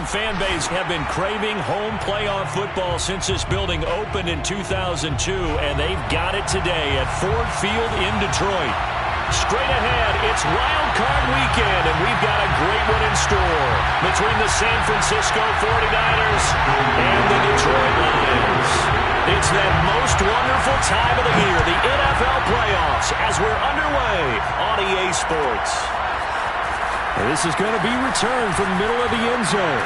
fan base have been craving home playoff football since this building opened in 2002, and they've got it today at Ford Field in Detroit. Straight ahead, it's Wild Card Weekend, and we've got a great one in store between the San Francisco 49ers and the Detroit Lions. It's that most wonderful time of the year, the NFL playoffs, as we're underway on EA Sports. This is going to be returned from the middle of the end zone.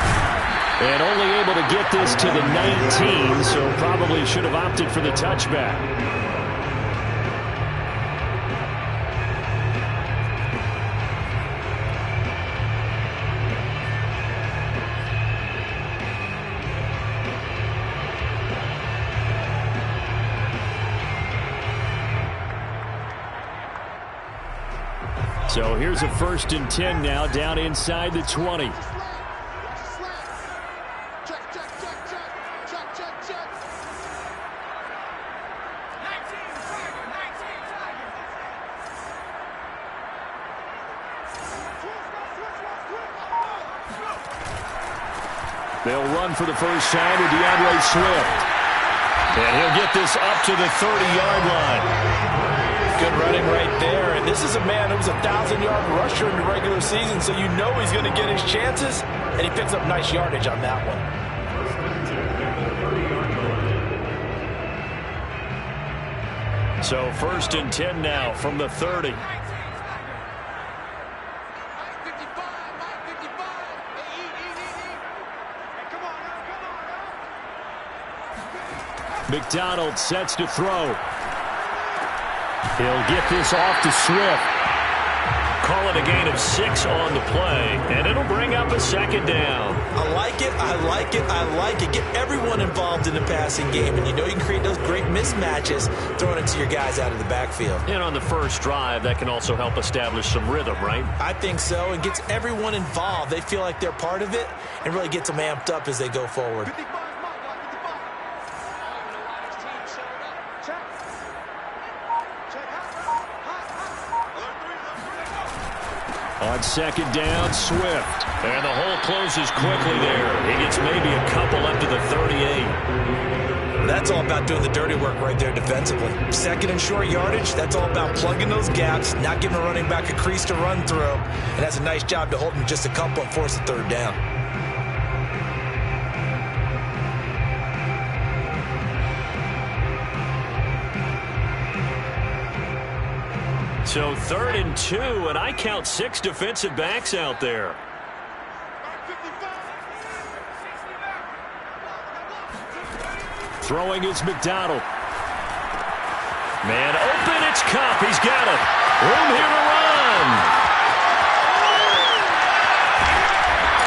And only able to get this to the 19, so probably should have opted for the touchback. So here's a 1st and 10 now, down inside the 20. They'll run for the first time with DeAndre Swift. And he'll get this up to the 30-yard line. Good running right there. And this is a man who was a 1,000-yard rusher in the regular season, so you know he's going to get his chances. And he picks up nice yardage on that one. So 1st and 10 now from the 30. McDonald sets to throw. He'll get this off to Swift. Call it a gain of 6 on the play, and it'll bring up a 2nd down. I like it, I like it, I like it. Get everyone involved in the passing game, and you know you can create those great mismatches throwing it to your guys out of the backfield. And on the first drive, that can also help establish some rhythm, right? I think so, and gets everyone involved. They feel like they're part of it, and really gets them amped up as they go forward. On 2nd down, Swift. And the hole closes quickly there. He gets maybe a couple up to the 38. That's all about doing the dirty work right there defensively. 2nd and short yardage, that's all about plugging those gaps, not giving a running back a crease to run through. And that's a nice job to hold him just a couple and force a 3rd down. So 3rd and 2, and I count 6 defensive backs out there. Throwing is McDonald. Man open, it's Cup. He's got it. Room here to run.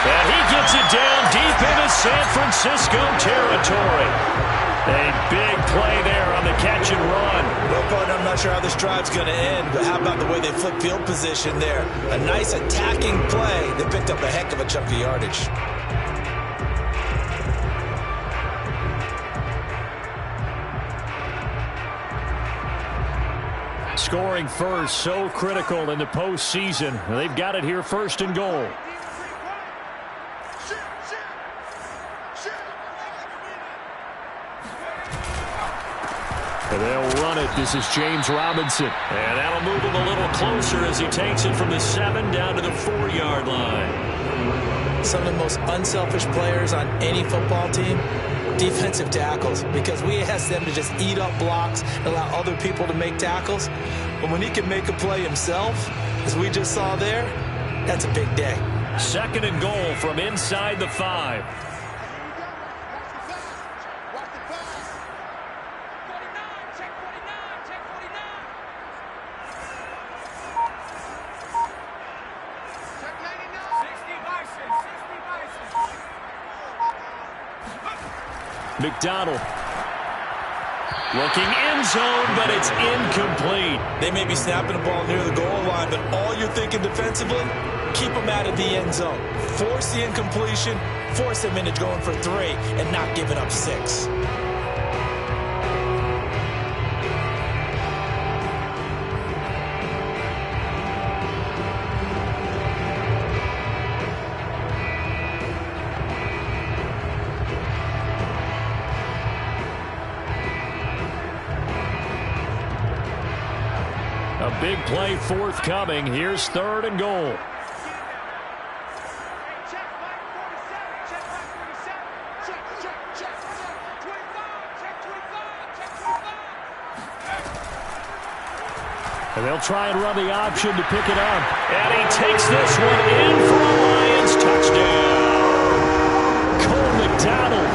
And he gets it down deep into San Francisco territory. A big play there on the catch and run. Well, partner, I'm not sure how this drive's going to end, but how about the way they flip field position there? A nice attacking play. They picked up a heck of a chunk of yardage. Scoring first, so critical in the postseason. They've got it here, 1st and goal. And they'll run it. This is James Robinson. And that'll move him a little closer as he takes it from the 7 down to the 4-yard line. Some of the most unselfish players on any football team, defensive tackles, because we ask them to just eat up blocks and allow other people to make tackles. But when he can make a play himself, as we just saw there, that's a big day. 2nd and goal from inside the 5. McDonald looking end zone, but it's incomplete. They may be snapping the ball near the goal line, but all you're thinking defensively, keep them out of the end zone. Force the incompletion, force them into going for 3 and not giving up 6. big play forthcoming. Here's 3rd and goal. And they'll try and run the option to pick it up. And he takes this one in for a Lions touchdown. Cole McDonald,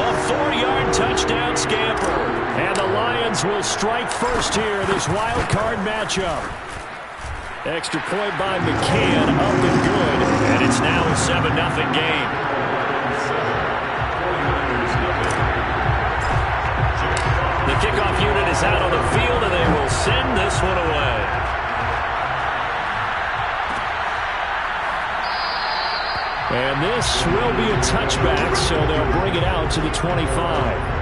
a 4-yard touchdown scamper. And the Lions will strike first here, this wild card matchup. Extra point by McCann, up and good. And it's now a 7-0 game. The kickoff unit is out on the field, and they will send this one away. And this will be a touchback, so they'll bring it out to the 25.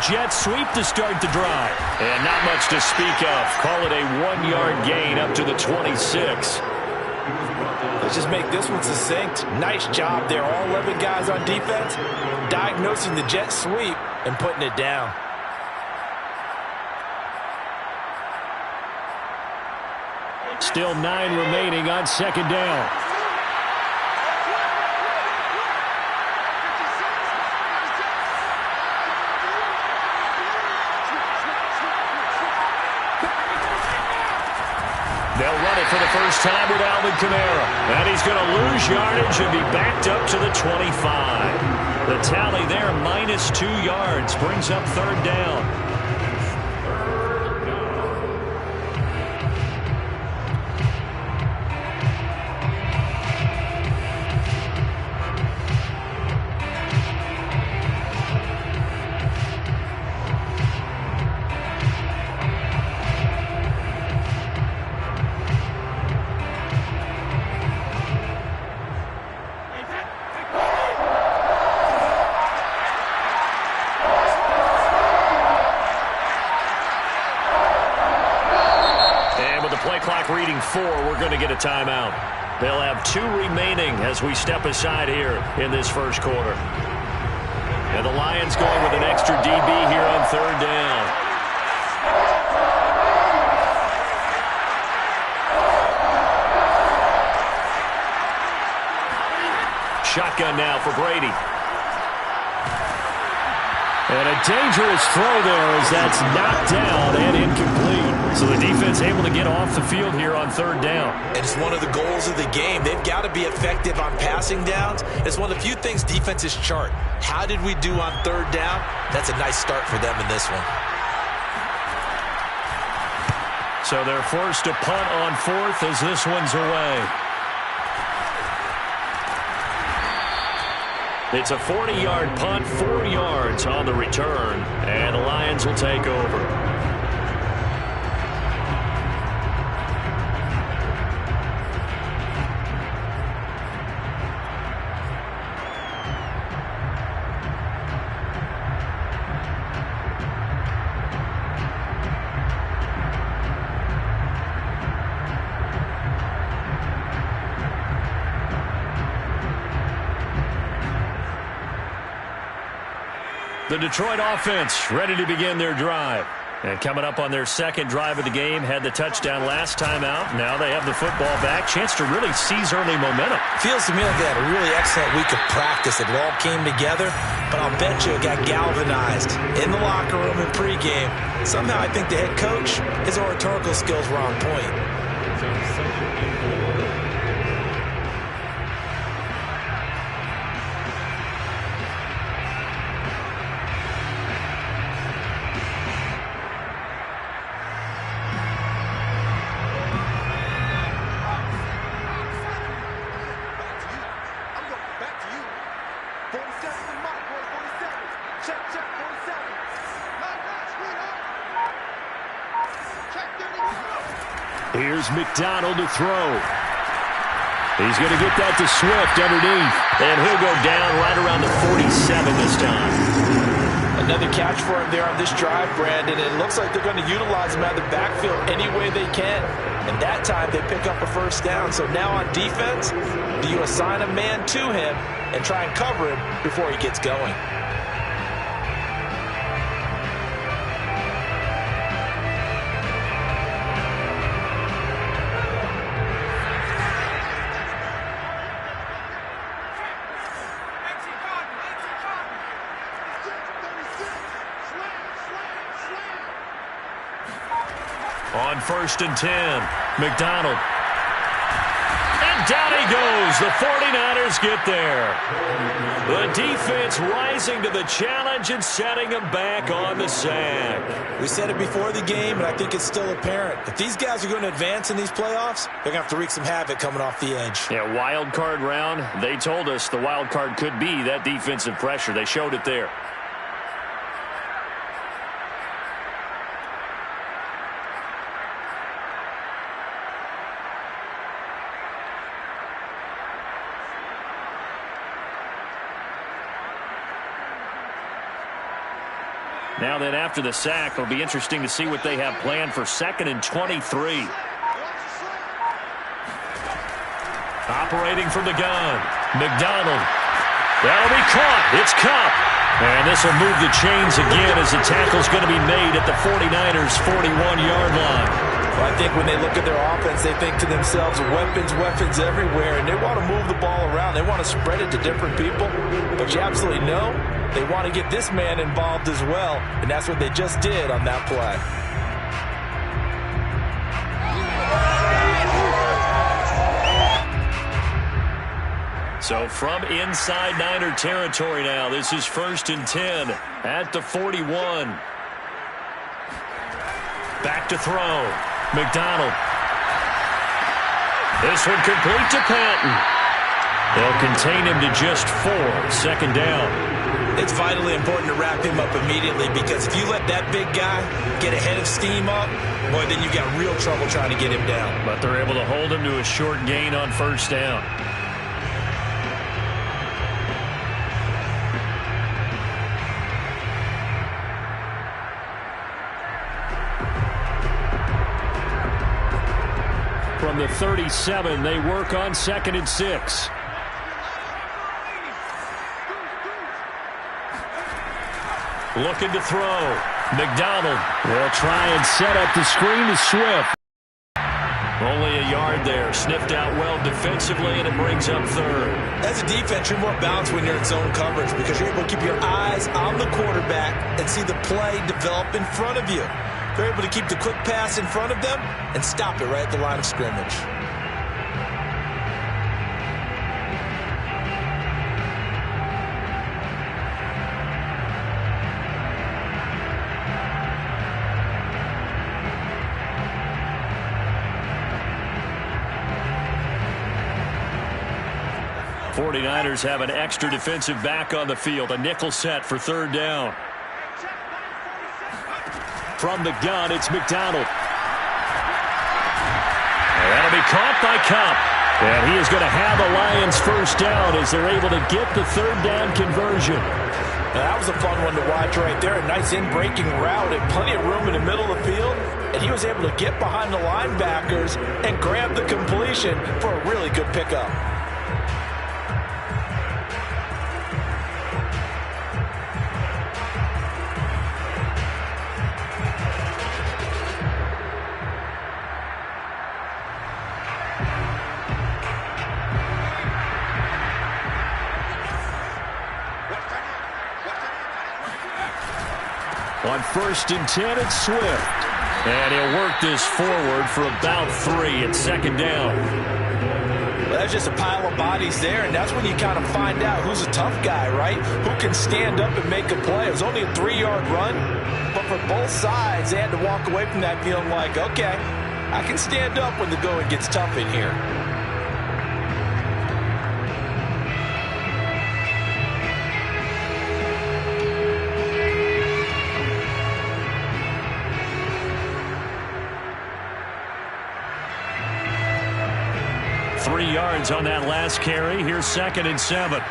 Jet sweep to start the drive. And not much to speak of. Call it a 1-yard gain up to the 26. Let's just make this one succinct. Nice job there. All 11 guys on defense diagnosing the jet sweep and putting it down. Still 9 remaining on 2nd down. They'll run it for the first time with Alvin Kamara. And he's going to lose yardage and be backed up to the 25. The tally there, -2 yards, brings up 3rd down. Reading 4, we're going to get a timeout. They'll have 2 remaining as we step aside here in this first quarter. And the Lions going with an extra DB here on 3rd down. Shotgun now for Brady. And a dangerous throw there as that's knocked down and incomplete. So the defense able to get off the field here on 3rd down. It's one of the goals of the game. They've got to be effective on passing downs. It's one of the few things defenses chart. How did we do on 3rd down? That's a nice start for them in this one. So they're forced to punt on 4th as this one's away. It's a 40-yard punt, 4 yards on the return, and the Lions will take over. The Detroit offense ready to begin their drive. And coming up on their 2nd drive of the game, had the touchdown last time out. Now they have the football back. Chance to really seize early momentum. Feels to me like they had a really excellent week of practice. It all came together, but I'll bet you it got galvanized in the locker room and pregame. Somehow I think the head coach, his oratorical skills were on point. Here's McDonald to throw. He's going to get that to Swift underneath. And he'll go down right around the 47 this time. Another catch for him there on this drive, Brandon. It looks like they're going to utilize him out of the backfield any way they can. And that time they pick up a first down. So now on defense, do you assign a man to him and try and cover him before he gets going? On 1st and 10, McDonald. And down he goes. The 49ers get there. The defense rising to the challenge and setting them back on the sack. We said it before the game, and I think it's still apparent. If these guys are going to advance in these playoffs, they're going to have to wreak some havoc coming off the edge. Yeah, wild card round. They told us the wild card could be that defensive pressure. They showed it there. Now then, after the sack, it'll be interesting to see what they have planned for 2nd and 23. Operating from the gun, McDonald. That'll be caught. It's Cup. And this will move the chains again as the tackle's going to be made at the 49ers' 41-yard line. Well, I think when they look at their offense, they think to themselves, weapons everywhere, and they want to move the ball around. They want to spread it to different people. But you absolutely know they want to get this man involved as well, and that's what they just did on that play. So from inside Niner territory now, this is 1st and 10 at the 41. Back to throw. McDonald. This one complete to Patton. They'll contain him to just 4. 2nd down. It's vitally important to wrap him up immediately, because if you let that big guy get a head of steam up, boy, then you've got real trouble trying to get him down. But they're able to hold him to a short gain on 1st down. From the 37, they work on 2nd and 6. Looking to throw. McDonald will try and set up the screen to Swift. Only a yard there. Sniffed out well defensively, and it brings up 3rd. As a defense, you're more balanced when you're in zone coverage, because you're able to keep your eyes on the quarterback and see the play develop in front of you. They're able to keep the quick pass in front of them and stop it right at the line of scrimmage. The 49ers have an extra defensive back on the field. A nickel set for 3rd down. From the gun, it's McDonald. And that'll be caught by Cup. And he is going to have a Lions 1st down as they're able to get the 3rd down conversion. Now, that was a fun one to watch right there. A nice in-breaking route and plenty of room in the middle of the field. And he was able to get behind the linebackers and grab the completion for a really good pickup. On 1st and 10, it's Swift. And he'll work this forward for about 3 at 2nd down. Well, that's just a pile of bodies there, and that's when you kind of find out who's a tough guy, right? Who can stand up and make a play. It was only a 3-yard run, but for both sides, they had to walk away from that feeling like, okay, I can stand up when the going gets tough in here. 3 yards on that last carry. Here's 2nd and 7.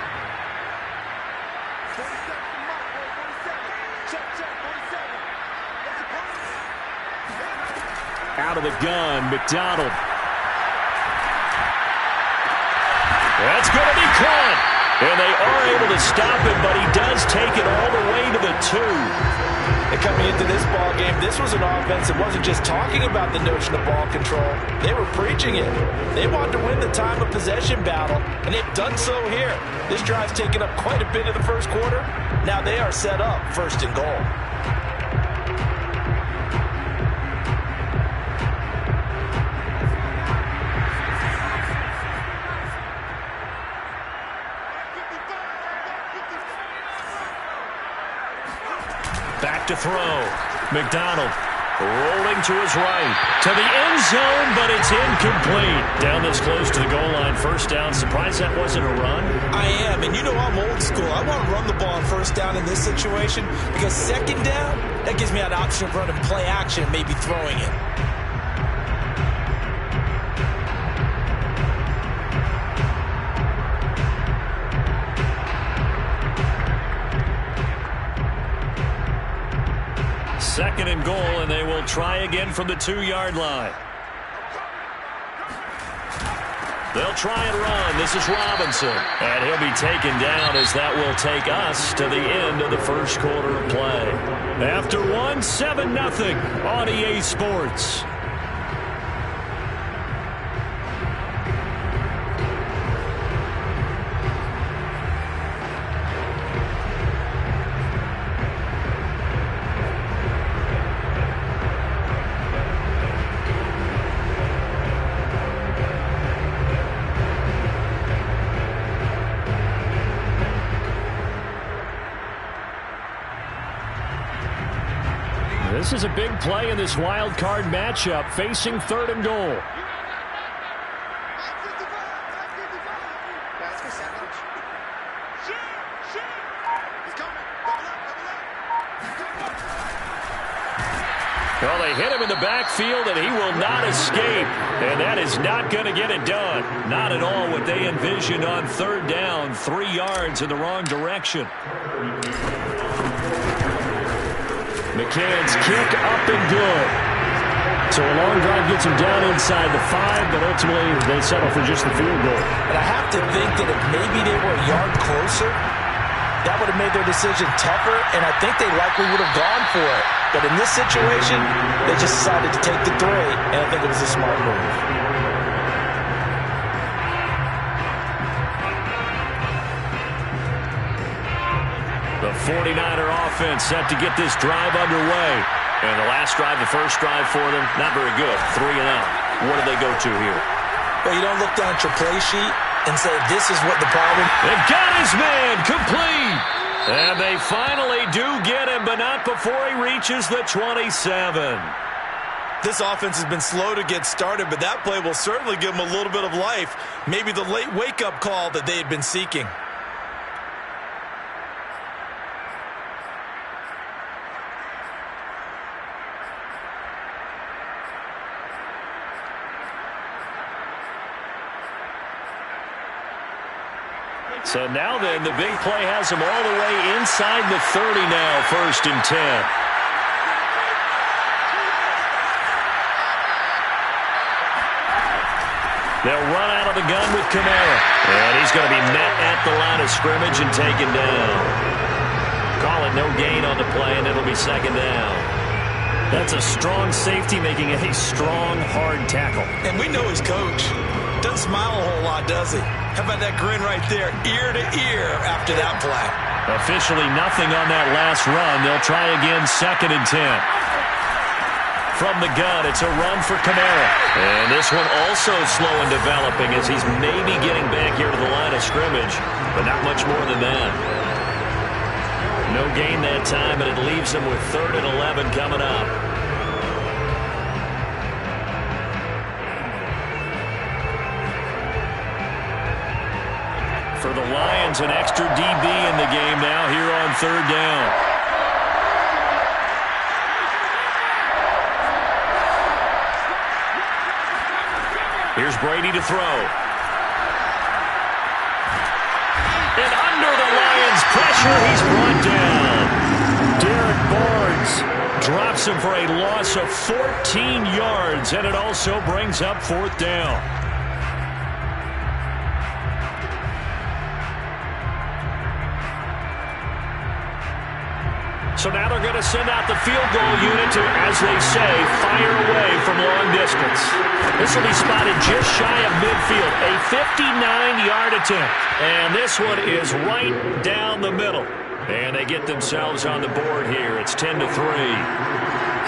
Out of the gun, McDonald. That's going to be caught. And they are able to stop him, but he does take it all the way to the 2. And coming into this ball game, this was an offense that wasn't just talking about the notion of ball control. They were preaching it. They wanted to win the time of possession battle, and they've done so here. This drive's taken up quite a bit of the first quarter. Now they are set up 1st and goal. Back to throw. McDonald rolling to his right. To the end zone, but it's incomplete. Down this close to the goal line. 1st down. Surprised that wasn't a run? I am, and you know I'm old school. I want to run the ball on 1st down in this situation because 2nd down, that gives me an option of running play action and maybe throwing it. Second and goal, and they will try again from the 2-yard line. They'll try and run. This is Robinson. And he'll be taken down as that will take us to the end of the first quarter of play. After 1, 7-0 on EA Sports. This is a big play in this wild card matchup, facing 3rd and goal. Well, they hit him in the backfield, and he will not escape. And that is not going to get it done. Not at all what they envisioned on 3rd down. 3 yards in the wrong direction. McCann's kick up and good. So a long drive gets him down inside the 5, but ultimately they settle for just the field goal. And I have to think that if maybe they were a yard closer, that would have made their decision tougher, and I think they likely would have gone for it. But in this situation, they just decided to take the 3, and I think it was a smart move. The 49er offense set to get this drive underway. And the last drive, the first drive for them, not very good. 3 and out. What do they go to here? Well, you don't look down at your play sheet and say, this is what the problem. They've got his man complete. And they finally do get him, but not before he reaches the 27. This offense has been slow to get started, but that play will certainly give them a little bit of life. Maybe the late wake-up call that they had been seeking. So now then, the big play has him all the way inside the 30 now, 1st and 10. They'll run out of the gun with Kamara. And he's going to be met at the line of scrimmage and taken down. Call it no gain on the play, and it'll be 2nd down. That's a strong safety making a strong, hard tackle. And we know his coach. Doesn't smile a whole lot, does he? How about that grin right there, ear to ear after that play? Officially nothing on that last run. They'll try again, 2nd and 10. From the gun, it's a run for Kamara. And this one also slow in developing as he's maybe getting back here to the line of scrimmage, but not much more than that. No gain that time, and it leaves them with 3rd and 11 coming up. For the Lions, an extra DB in the game now here on 3rd down. Here's Brady to throw. pressure. He's brought down. Derek Barnes drops him for a loss of 14 yards, and it also brings up fourth down. So now they're going to send out the field goal unit to, as they say, fire away from long distance. This will be spotted just shy of midfield, a 59-yard attempt. And this one is right down the middle. And they get themselves on the board here. It's 10-3.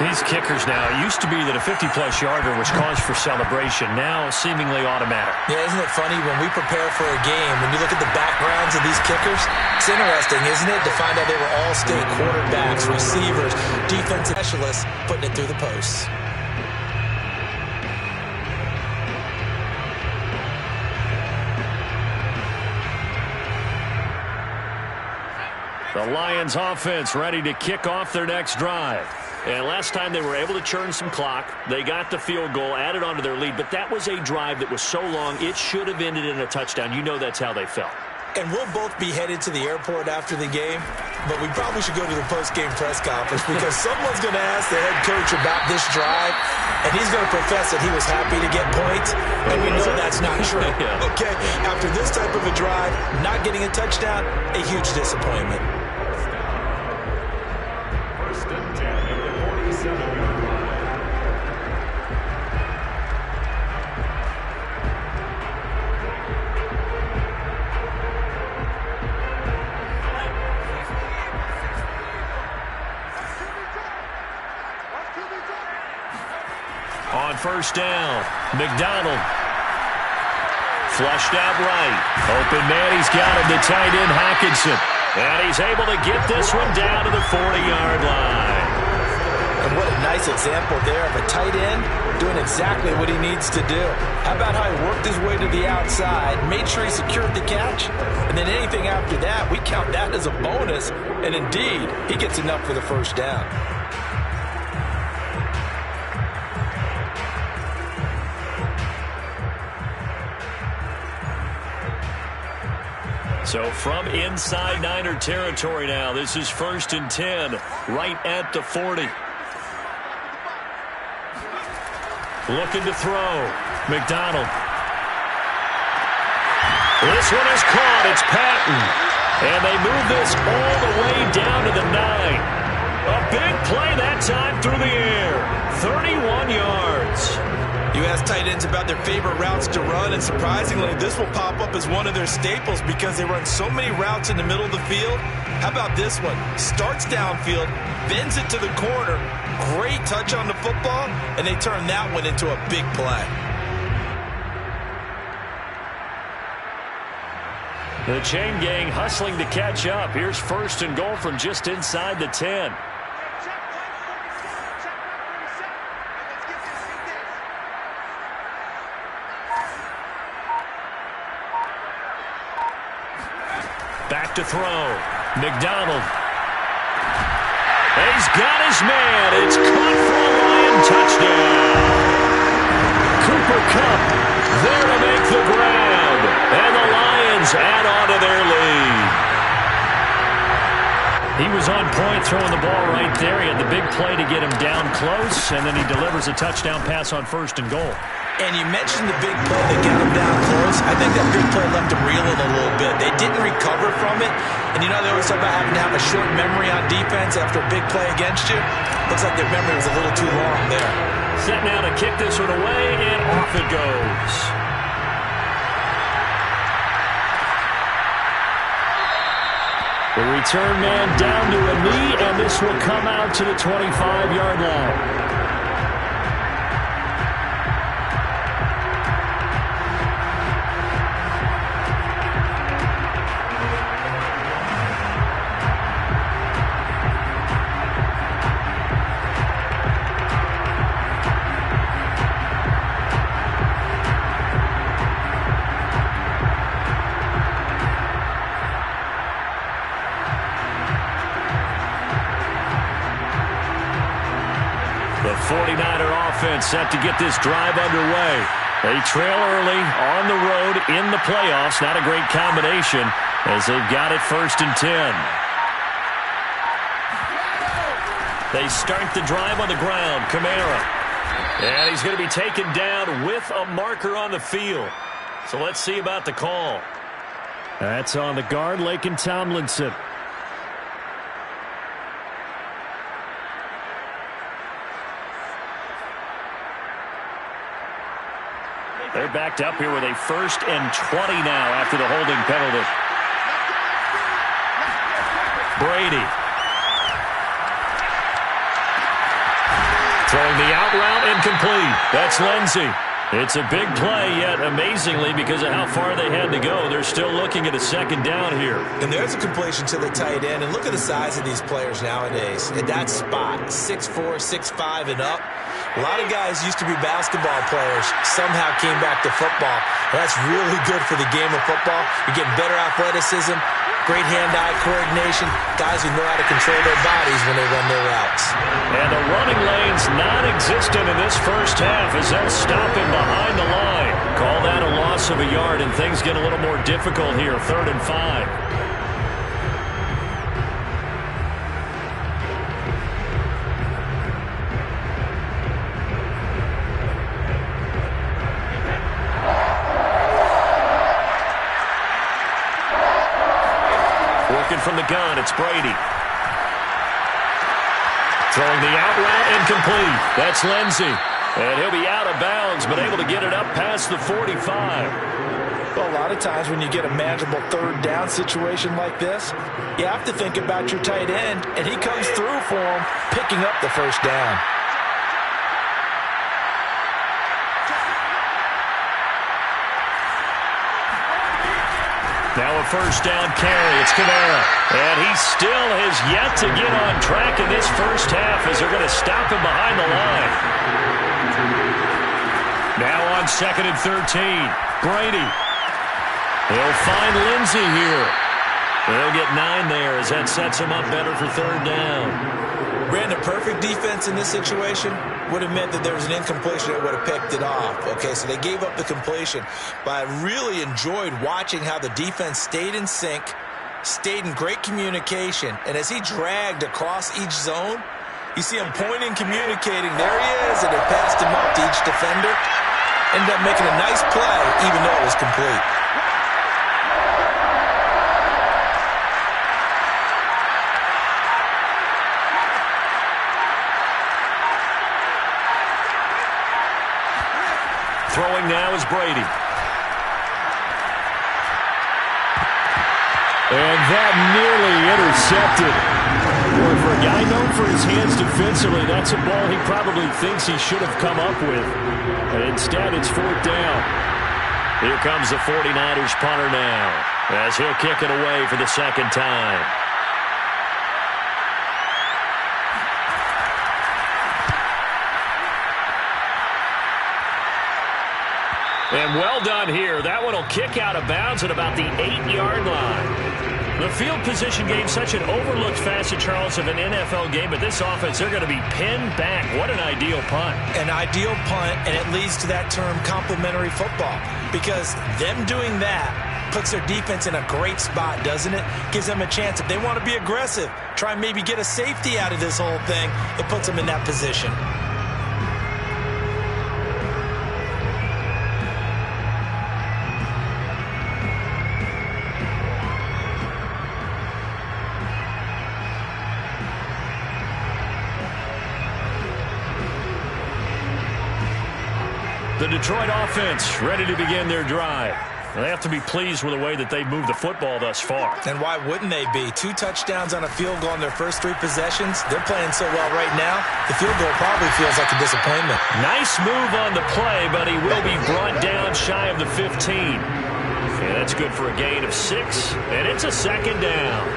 These kickers now, it used to be that a 50-plus yarder was cause for celebration. Now seemingly automatic. Yeah, isn't it funny when we prepare for a game, when you look at the backgrounds of these kickers, it's interesting, isn't it, to find out they were all state quarterbacks, receivers, defensive specialists putting it through the posts. The Lions offense ready to kick off their next drive. And last time they were able to churn some clock. They got the field goal, added on to their lead. But that was a drive that was so long, it should have ended in a touchdown. You know that's how they felt. And we'll both be headed to the airport after the game, but we probably should go to the post-game press conference because someone's going to ask the head coach about this drive, and he's going to profess that he was happy to get points, and we know that's not true. Yeah. Okay, after this type of a drive, not getting a touchdown, a huge disappointment. On first down, McDonald. Flushed out right. Open man, he's got him, the tight end, Hockenson. And he's able to get this one down to the 40-yard line. And what a nice example there of a tight end doing exactly what he needs to do. How about how he worked his way to the outside, made sure he secured the catch, and then anything after that, we count that as a bonus. And indeed, he gets enough for the first down. So from inside Niner territory now, this is 1st and 10, right at the 40. Looking to throw. McDonald. This one is caught. It's Patton. And they move this all the way down to the 9. A big play that time through the air. 31 yards. You ask tight ends about their favorite routes to run, and surprisingly, this will pop up as one of their staples because they run so many routes in the middle of the field. How about this one? Starts downfield, bends it to the corner, great touch on the football, and they turn that one into a big play. The chain gang hustling to catch up. Here's 1st and goal from just inside the 10. Back to throw. McDonald. He's got his man. It's caught for a Lion touchdown. Cooper Kupp there to make the grab. And the Lions add on to their lead. He was on point throwing the ball right there. He had the big play to get him down close, and then he delivers a touchdown pass on 1st and goal. And you mentioned the big play that got him down close. I think that big play left him reeling a little bit. They didn't recover from it. And you know, they always talk about having to have a short memory on defense after a big play against you. Looks like their memory was a little too long there. Set now to kick this one away, and off it goes. The return man down to a knee, and this will come out to the 25-yard line. The 49er offense set to get this drive underway. They trail early on the road in the playoffs. Not a great combination. as they've got it 1st and 10. They start the drive on the ground. Kamara. And he's going to be taken down with a marker on the field. So let's see about the call. That's on the guard, Laken Tomlinson. They're backed up here with a 1st and 20 now after the holding penalty. Brady. Throwing the out route incomplete. That's Lindsey. It's a big play, yet amazingly, because of how far they had to go, they're still looking at a 2nd down here. And there's a completion to the tight end. And look at the size of these players nowadays. At that spot, 6'4", 6'5", and up. A lot of guys used to be basketball players, somehow came back to football. That's really good for the game of football. You're getting better athleticism, great hand-eye coordination, guys who know how to control their bodies when they run their routes. And the running lane's non-existent in this first half as they'll stop him behind the line. Call that a loss of a yard, and things get a little more difficult here, 3rd and 5. From the gun, it's Brady. Throwing the out route incomplete. That's Lindsey. And he'll be out of bounds, but able to get it up past the 45. Well, a lot of times when you get a manageable 3rd down situation like this, you have to think about your tight end, and he comes through for him, picking up the 1st down. Now a 1st down carry. It's Kamara. And he still has yet to get on track in this first half as they're going to stop him behind the line. Now on 2nd and 13. Brady. He'll find Lindsey here. They'll get 9 there as that sets him up better for 3rd down. Brandon, perfect defense in this situation would have meant that there was an incompletion that would have picked it off. Okay, so they gave up the completion. But I really enjoyed watching how the defense stayed in sync, stayed in great communication, and as he dragged across each zone, you see him pointing, communicating. There he is, and they passed him up to each defender. Ended up making a nice play, even though it was complete. Throwing now is Brady. And that nearly intercepted. Boy, for a guy known for his hands defensively, that's a ball he probably thinks he should have come up with. And instead, it's 4th down. Here comes the 49ers punter now, as he'll kick it away for the 2nd time. And well done here. That one will kick out of bounds at about the 8-yard line. The field position game, such an overlooked facet, Charles, of an NFL game, but this offense, they're going to be pinned back. What an ideal punt. An ideal punt, and it leads to that term complementary football, because them doing that puts their defense in a great spot, doesn't it? Gives them a chance. If they want to be aggressive, try and maybe get a safety out of this whole thing, it puts them in that position. The Detroit offense ready to begin their drive. They have to be pleased with the way that they've moved the football thus far. And why wouldn't they be? 2 touchdowns on a field goal in their first 3 possessions. They're playing so well right now, the field goal probably feels like a disappointment. Nice move on the play, but he will be brought down shy of the 15. And that's good for a gain of 6, and it's a 2nd down.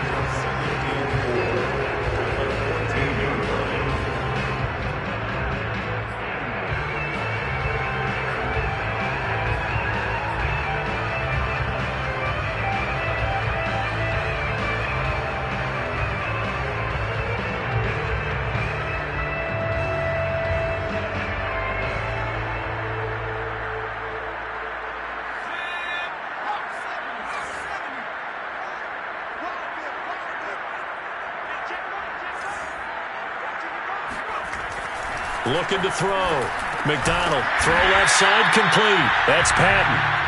Looking to throw. McDonald, throw left side, complete. That's Patton.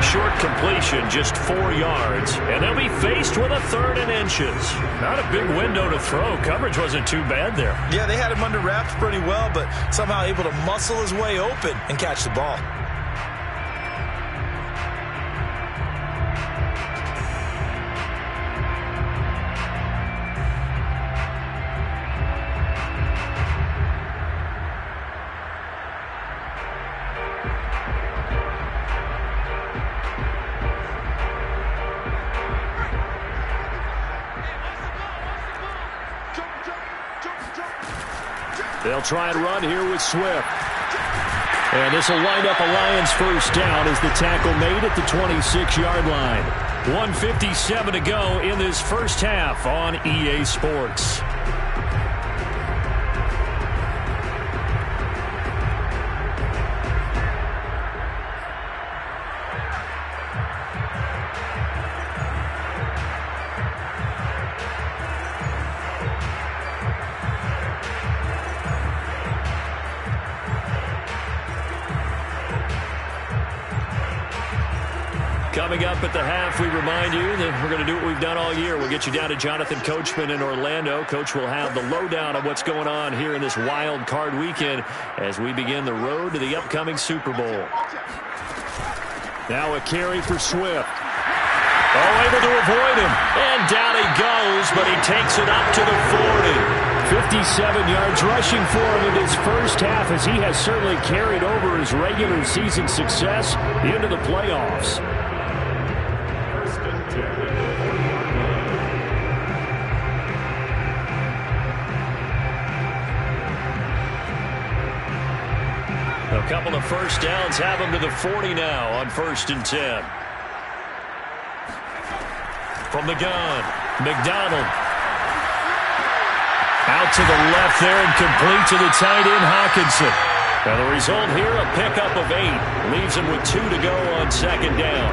Short completion, just 4 yards. And they'll be faced with a 3rd and inches. Not a big window to throw. Coverage wasn't too bad there. Yeah, they had him under wraps pretty well, but somehow able to muscle his way open and catch the ball. They'll try and run here with Swift. And this will wind up a Lions first down as the tackle made at the 26-yard line. 1:57 to go in this first half on EA Sports. Coming up at the half, we remind you that we're going to do what we've done all year. We'll get you down to Jonathan Coachman in Orlando. Coach will have the lowdown of what's going on here in this wild card weekend as we begin the road to the upcoming Super Bowl. Now a carry for Swift. Oh, able to avoid him. And down he goes, but he takes it up to the 40. 57 yards rushing for him in his first half as he has certainly carried over his regular season success into the playoffs. A couple of first downs have him to the 40 now on 1st and 10. From the gun, McDonald. Out to the left there and complete to the tight end, Hawkinson. Now the result here, a pickup of 8. Leaves him with 2 to go on 2nd down.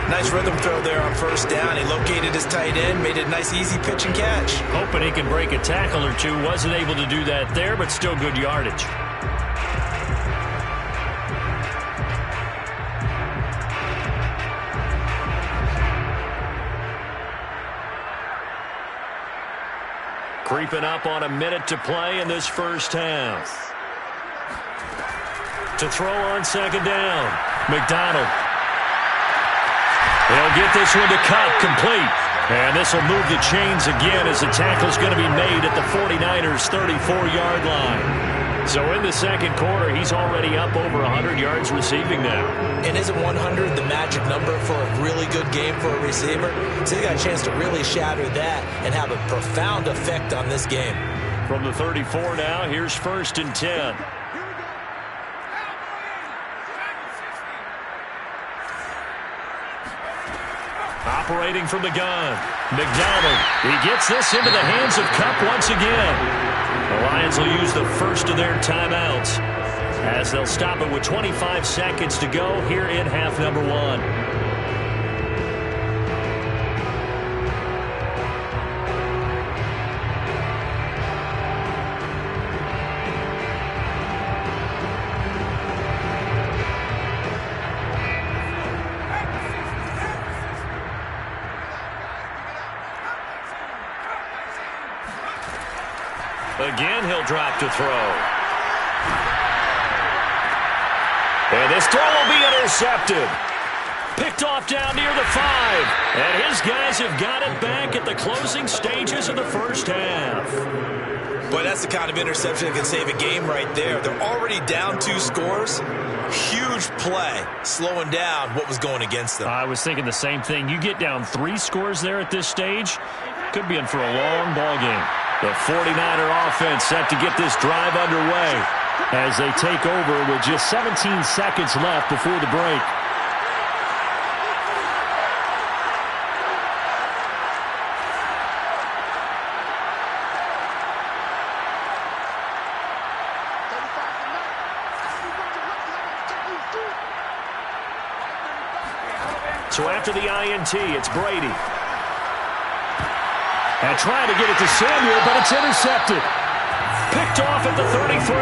Nice rhythm throw there on 1st down. He located his tight end, made it a nice easy pitch and catch. Hoping he can break a tackle or two. Wasn't able to do that there, but still good yardage. Creeping up on a minute to play in this first half. To throw on 2nd down, McDonald. They'll get this one to Cup, complete. And this will move the chains again as the tackle's going to be made at the 49ers' 34-yard line. So in the second quarter, he's already up over 100 yards receiving now. And isn't 100 the magic number for a really good game for a receiver? So he got a chance to really shatter that and have a profound effect on this game. From the 34 now, here's 1st and 10. Operating from the gun, McDonald. He gets this into the hands of Cup once again. The Lions will use the first of their timeouts as they'll stop it with 25 seconds to go here in half number 1. Again, he'll drop to throw. And this throw will be intercepted. Picked off down near the 5. And his guys have got it back at the closing stages of the first half. Boy, that's the kind of interception that can save a game right there. They're already down 2 scores. Huge play, slowing down what was going against them. I was thinking the same thing. You get down 3 scores there at this stage, could be in for a long ball game. The 49er offense set to get this drive underway as they take over with just 17 seconds left before the break. So after the INT, it's Brady. And trying to get it to Samuel, but it's intercepted. picked off at the 33.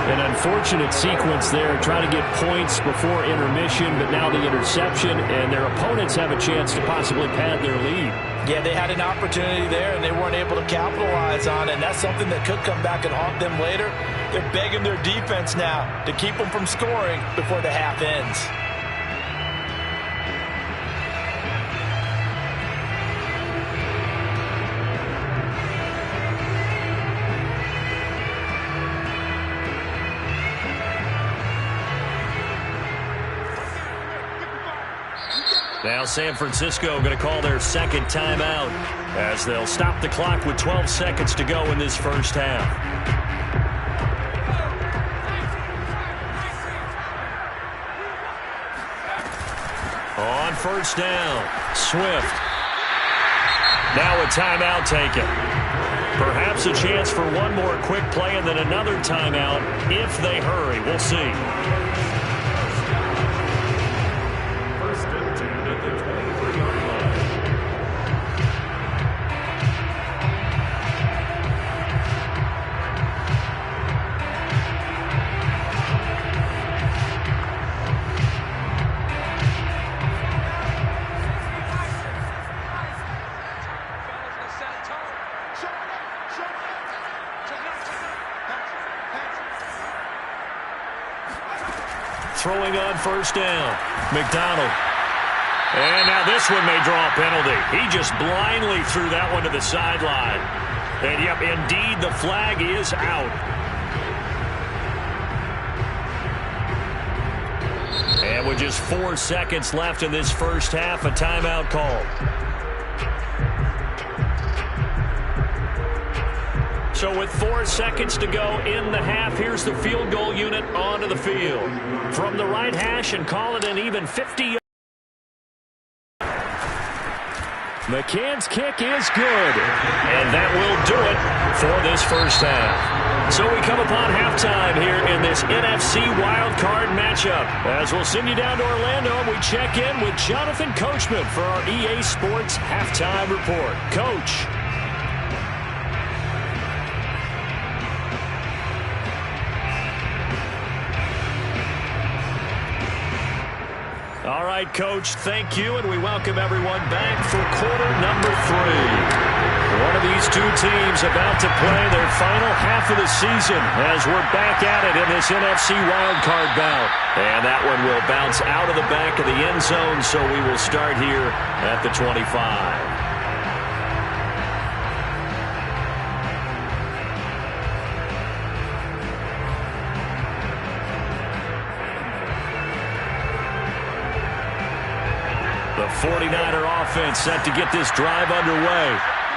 An unfortunate sequence there, trying to get points before intermission, but now the interception, and their opponents have a chance to possibly pad their lead. Yeah, they had an opportunity there, and they weren't able to capitalize on it, and that's something that could come back and haunt them later. They're begging their defense now to keep them from scoring before the half ends. Now San Francisco going to call their second timeout as they'll stop the clock with 12 seconds to go in this first half. On first down, Swift. Now a timeout taken. Perhaps a chance for one more quick play and then another timeout if they hurry. We'll see. Throwing on first down, McDonald. And now this one may draw a penalty. He just blindly threw that one to the sideline. And, yep, indeed, the flag is out. And with just 4 seconds left in this first half, a timeout called. So with 4 seconds to go in the half, here's the field goal unit onto the field. From the right hash and call it an even 50. McCann's kick is good. And that will do it for this first half. So we come upon halftime here in this NFC wildcard matchup. As we'll send you down to Orlando, we check in with Jonathan Coachman for our EA Sports Halftime Report. Coach. All right, Coach, thank you, and we welcome everyone back for quarter number 3. One of these two teams about to play their final half of the season as we're back at it in this NFC wildcard bout. And that one will bounce out of the back of the end zone, so we will start here at the 25. The 49er offense set to get this drive underway.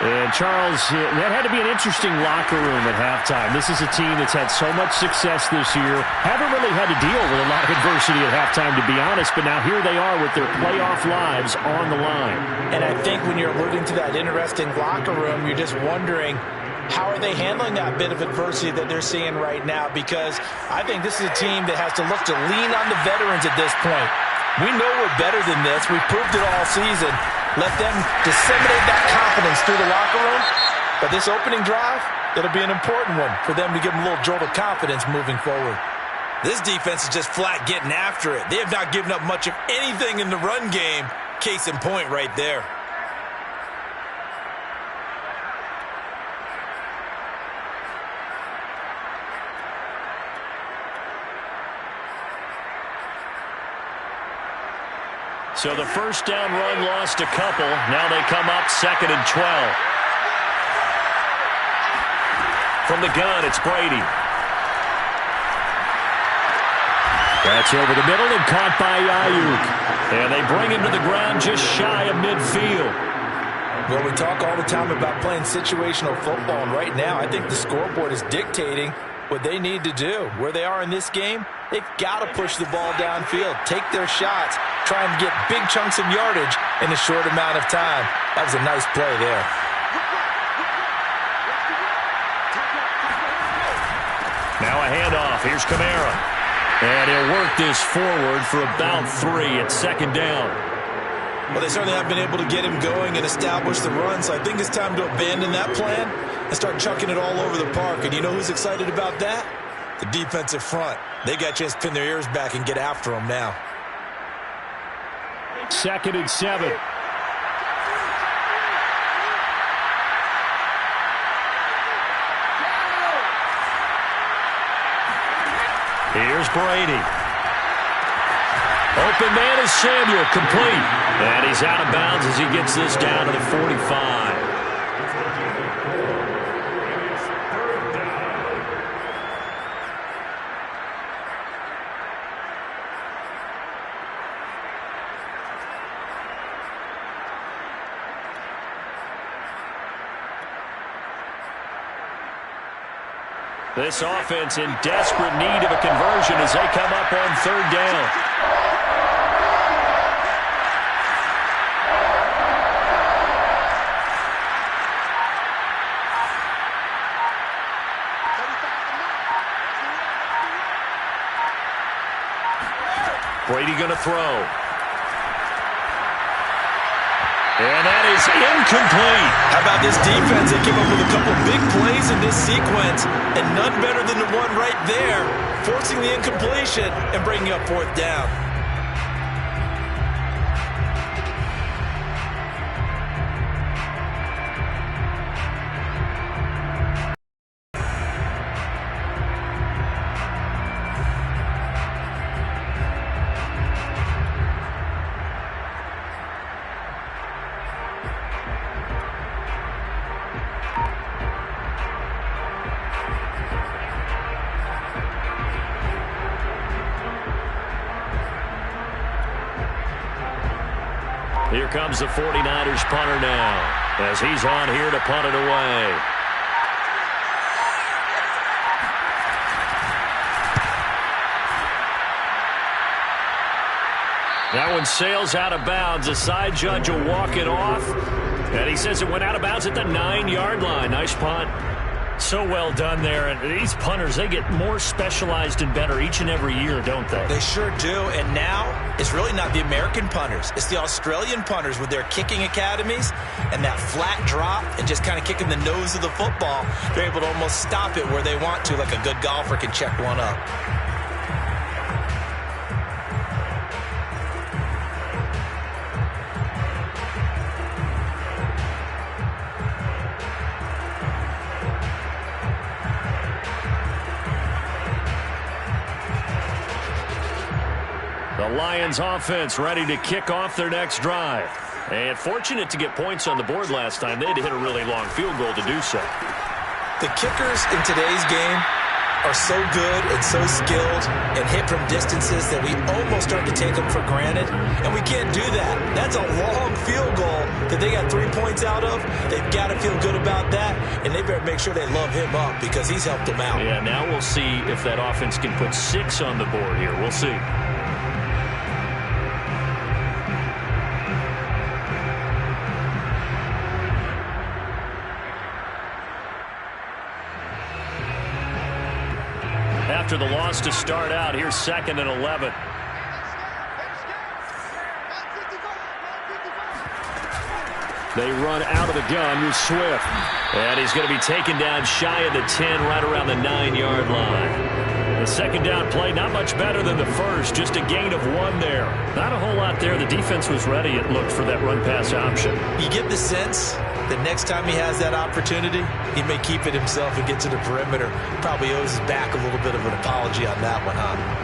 And, Charles, that had to be an interesting locker room at halftime. This is a team that's had so much success this year. Haven't really had to deal with a lot of adversity at halftime, to be honest, but now here they are with their playoff lives on the line. And I think when you're alluding to that interesting locker room, you're just wondering, how are they handling that bit of adversity that they're seeing right now? Because I think this is a team that has to look to lean on the veterans at this point. We know we're better than this. We've proved it all season. Let them disseminate that confidence through the locker room. But this opening drive, it'll be an important one for them to give them a little jolt of confidence moving forward. This defense is just flat getting after it. They have not given up much of anything in the run game. Case in point right there. So the first down run lost a couple. Now they come up 2nd and 12. From the gun, it's Brady. That's over the middle and caught by Ayuk. And they bring him to the ground just shy of midfield. Well, we talk all the time about playing situational football, and right now I think the scoreboard is dictating what they need to do. Where they are in this game, they've got to push the ball downfield, take their shots, try and get big chunks of yardage in a short amount of time. That was a nice play there. Now a handoff. Here's Kamara. And he'll work this forward for about 3 at 2nd down. Well, they certainly have been able to get him going and establish the run, so I think it's time to abandon that plan and start chucking it all over the park. And you know who's excited about that? The defensive front. They got to just pin their ears back and get after them now. 2nd and 7. Here's Brady. Open man is Samuel, complete. And he's out of bounds as he gets this down to the 45. This offense in desperate need of a conversion as they come up on 3rd down. Brady going to throw. And that is incomplete. How about this defense? They came up with a couple big plays in this sequence, and none better than the one right there, forcing the incompletion and bringing up 4th down. Here comes the 49ers punter now, as he's on here to punt it away. That one sails out of bounds. The side judge will walk it off, and he says it went out of bounds at the 9-yard line. Nice punt. So well done there. And these punters, they get more specialized and better each and every year, don't they? They sure do. And now it's really not the American punters. It's the Australian punters with their kicking academies and that flat drop and just kind of kicking the nose of the football. They're able to almost stop it where they want to, like a good golfer can check one up. The Lions offense ready to kick off their next drive. And fortunate to get points on the board last time. They had to hit a really long field goal to do so. The kickers in today's game are so good and so skilled and hit from distances that we almost start to take them for granted. And we can't do that. That's a long field goal that they got 3 points out of. They've got to feel good about that. And they better make sure they love him up because he's helped them out. Yeah, now we'll see if that offense can put 6 on the board here. We'll see. After the loss to start out, here's 2nd and 11. They run out of the gun with Swift. And he's going to be taken down shy of the 10, right around the 9-yard line. The 2nd down play, not much better than the first, just a gain of 1 there. Not a whole lot there. The defense was ready, it looked, for that run-pass option. You get the sense that next time he has that opportunity, he may keep it himself and get to the perimeter. Probably owes his back a little bit of an apology on that one, huh?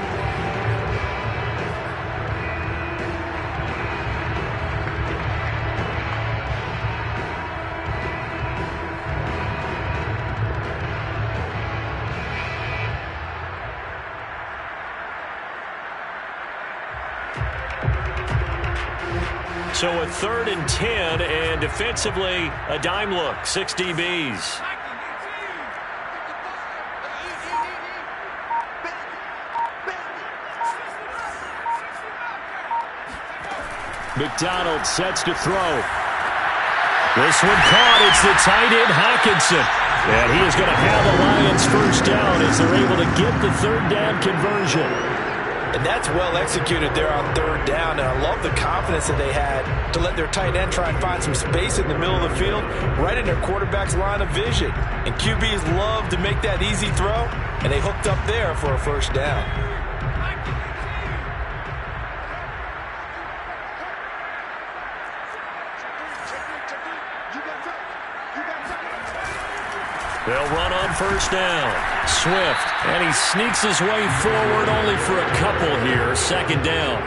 So a 3rd and 10, and defensively, a dime look, 6 DBs. McDonald sets to throw. This one caught. It's the tight end, Hawkinson. And he is going to have the Lions first down as they're able to get the 3rd down conversion. And that's well executed there on third down. And I love the confidence that they had to let their tight end try and find some space in the middle of the field, right in their quarterback's line of vision. And QBs love to make that easy throw, and they hooked up there for a first down. They'll run on first down. Swift, and he sneaks his way forward only for a couple here. Second down.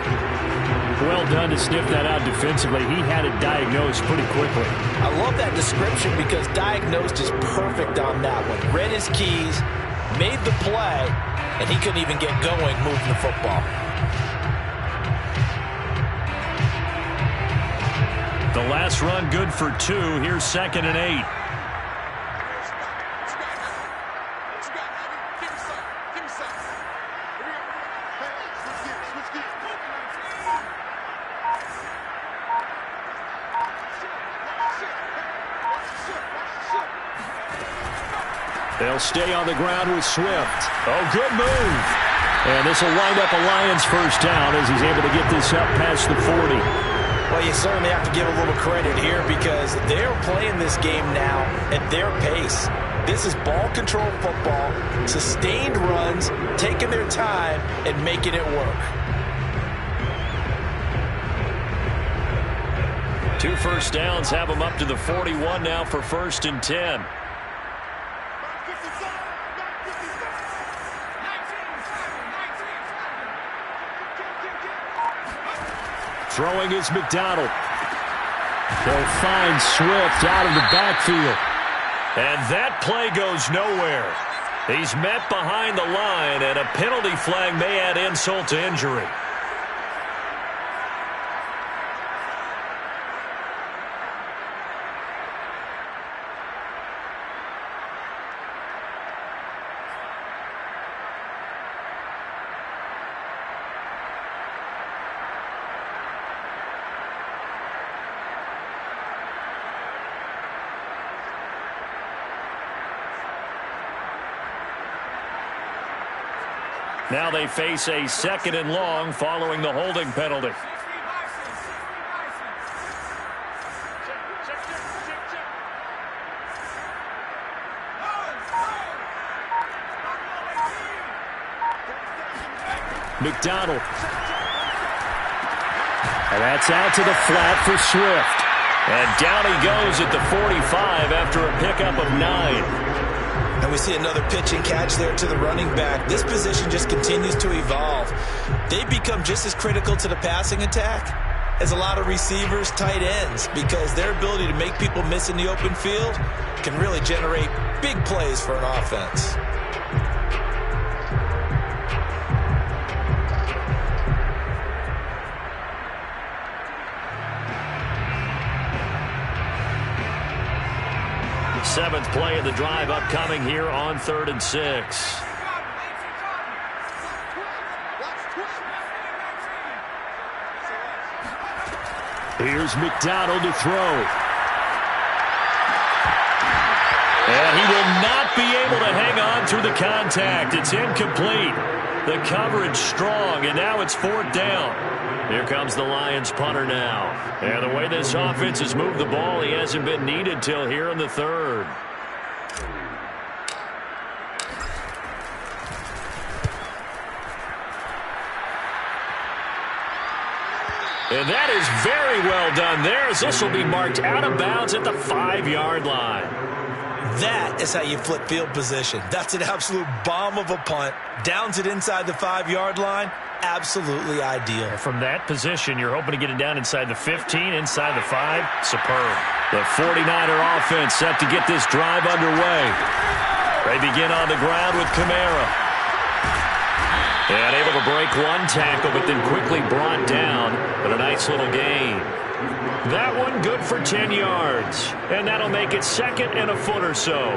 Well done to sniff that out defensively. He had it diagnosed pretty quickly. I love that description because diagnosed is perfect on that one. Read his keys, made the play, and he couldn't even get going moving the football. The last run good for 2. Here's 2nd and 8. They'll stay on the ground with Swift. Oh, good move. And this will wind up a Lions first down as he's able to get this up past the 40. Well, you certainly have to give a little credit here because they're playing this game now at their pace. This is ball control football, sustained runs, taking their time and making it work. 2 first downs have them up to the 41 now for 1st and 10. Throwing is McDonald. They'll find Swift out of the backfield. And that play goes nowhere. He's met behind the line, and a penalty flag may add insult to injury. Now they face a 2nd and long following the holding penalty. McDonald. And that's out to the flat for Swift. And down he goes at the 45 after a pickup of 9. And we see another pitch and catch there to the running back. This position just continues to evolve. They become just as critical to the passing attack as a lot of receivers, tight ends, because their ability to make people miss in the open field can really generate big plays for an offense. Seventh play of the drive upcoming here on 3rd and 6. Here's McDonald to throw. And he will not be able to hang on through the contact. It's incomplete. The coverage strong, and now it's 4th down. Here comes the Lions punter now. And the way this offense has moved the ball, he hasn't been needed till here in the 3rd. And that is very well done there, as this will be marked out of bounds at the 5-yard line. That is how you flip field position. That's an absolute bomb of a punt. Downs it inside the 5-yard line. Absolutely ideal. From that position, you're hoping to get it down inside the 15, inside the 5. Superb. The 49er offense set to get this drive underway. They begin on the ground with Kamara. And able to break one tackle, but then quickly brought down. But a nice little gain. That one good for 10 yards. And that'll make it 2nd and a foot or so.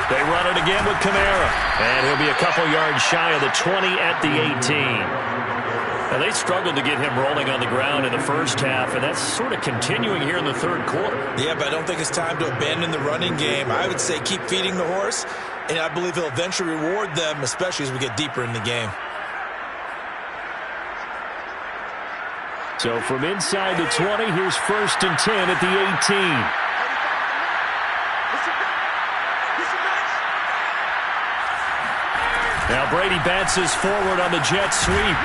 They run it again with Kamara. And he'll be a couple yards shy of the 20 at the 18. Well, they struggled to get him rolling on the ground in the first half, and that's sort of continuing here in the third quarter. Yeah, but I don't think it's time to abandon the running game. I would say keep feeding the horse, and I believe he'll eventually reward them, especially as we get deeper in the game. So from inside the 20, here's 1st and 10 at the 18. Now Brady bounces forward on the jet sweep.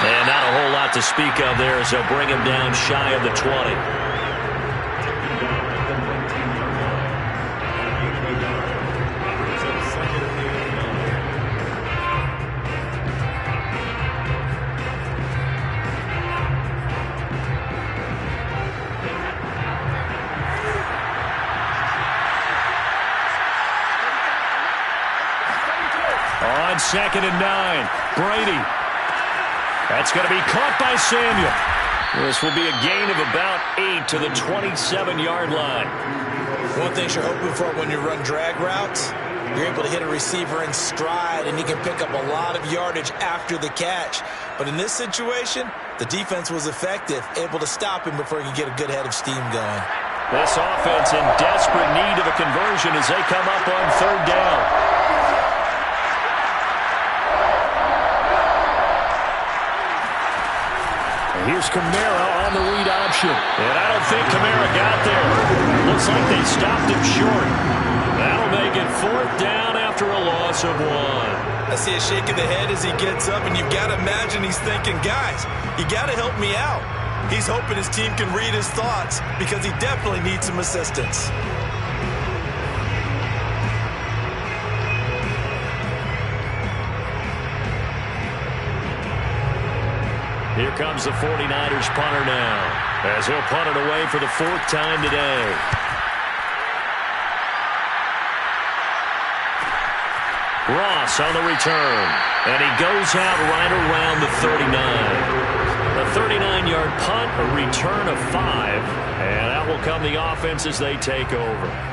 And not a whole lot to speak of there as they'll bring him down shy of the 20. On 2nd and 9, Brady. That's going to be caught by Samuel. This will be a gain of about 8 to the 27-yard line. One thing you're hoping for when you run drag routes, you're able to hit a receiver in stride, and he can pick up a lot of yardage after the catch. But in this situation, the defense was effective, able to stop him before he could get a good head of steam going. This offense in desperate need of a conversion as they come up on 3rd down. Here's Kamara on the read option. And I don't think Kamara got there. Looks like they stopped him short. That'll make it 4th down after a loss of 1. I see a shake of the head as he gets up, and you've got to imagine he's thinking, guys, you got to help me out. He's hoping his team can read his thoughts because he definitely needs some assistance. Here comes the 49ers punter now, as he'll punt it away for the 4th time today. Ross on the return, and he goes out right around the 39. A 39-yard punt, a return of 5, and that will come the offense as they take over.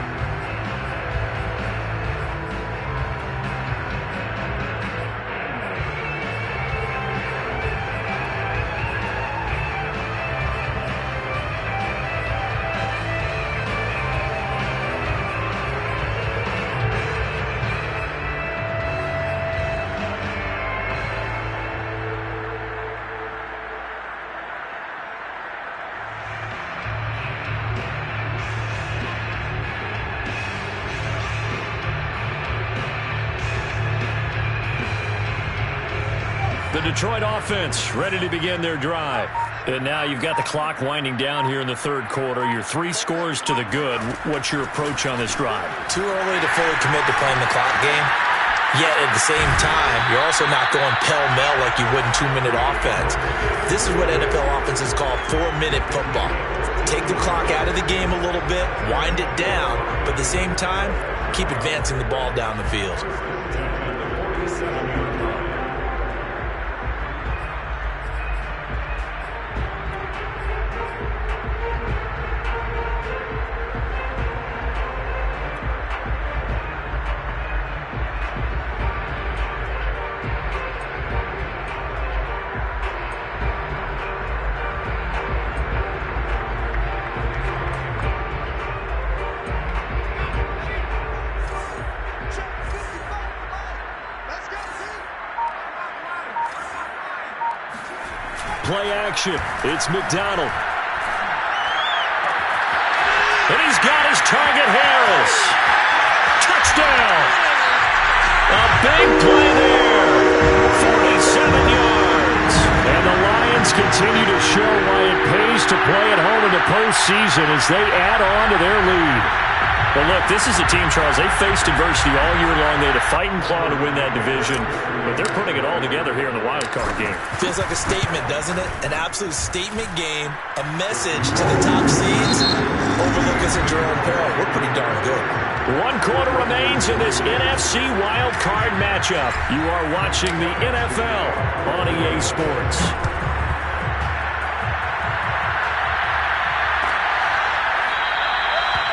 The Detroit offense ready to begin their drive. And now you've got the clock winding down here in the 3rd quarter. Your 3 scores to the good. What's your approach on this drive? Too early to fully commit to playing the clock game. Yet at the same time, you're also not going pell-mell like you would in 2-minute offense. This is what NFL offenses call 4-minute football. Take the clock out of the game a little bit, wind it down, but at the same time, keep advancing the ball down the field. Play action. It's McDonald. And he's got his target, Harris. Touchdown. A big play there. 47 yards. And the Lions continue to show why it pays to play at home in the postseason as they add on to their lead. Well, look, this is a team, Charles. They faced adversity all year long. They had to fight and claw to win that division, but they're putting it all together here in the wild card game. Feels like a statement, doesn't it? An absolute statement game, a message to the top seeds. Overlook us at your own peril. We're pretty darn good. 1 quarter remains in this NFC wild card matchup. You are watching the NFL on EA Sports.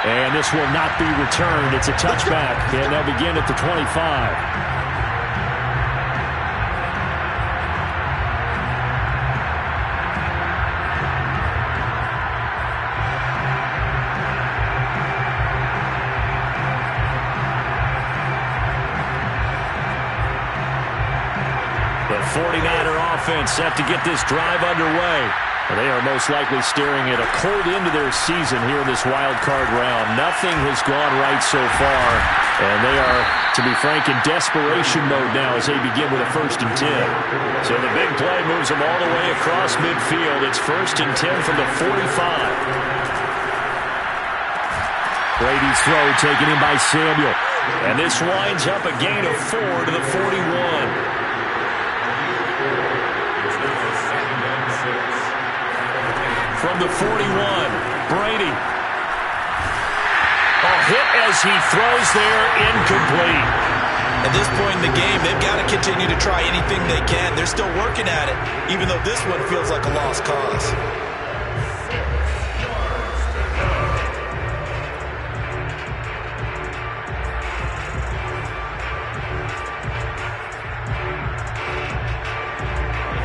And this will not be returned. It's a touchback, and they'll begin at the 25. 49er offense set to get this drive underway. They are most likely staring at a cold end to their season here in this wild card round. Nothing has gone right so far, and they are, to be frank, in desperation mode now as they begin with a 1st and 10. So the big play moves them all the way across midfield. It's 1st and 10 from the 45. Brady's throw taken in by Samuel. And this winds up a gain of 4 to the 41. From the 41, Brady. A hit as he throws there, incomplete. At this point in the game, they've got to continue to try anything they can. They're still working at it, even though this one feels like a lost cause.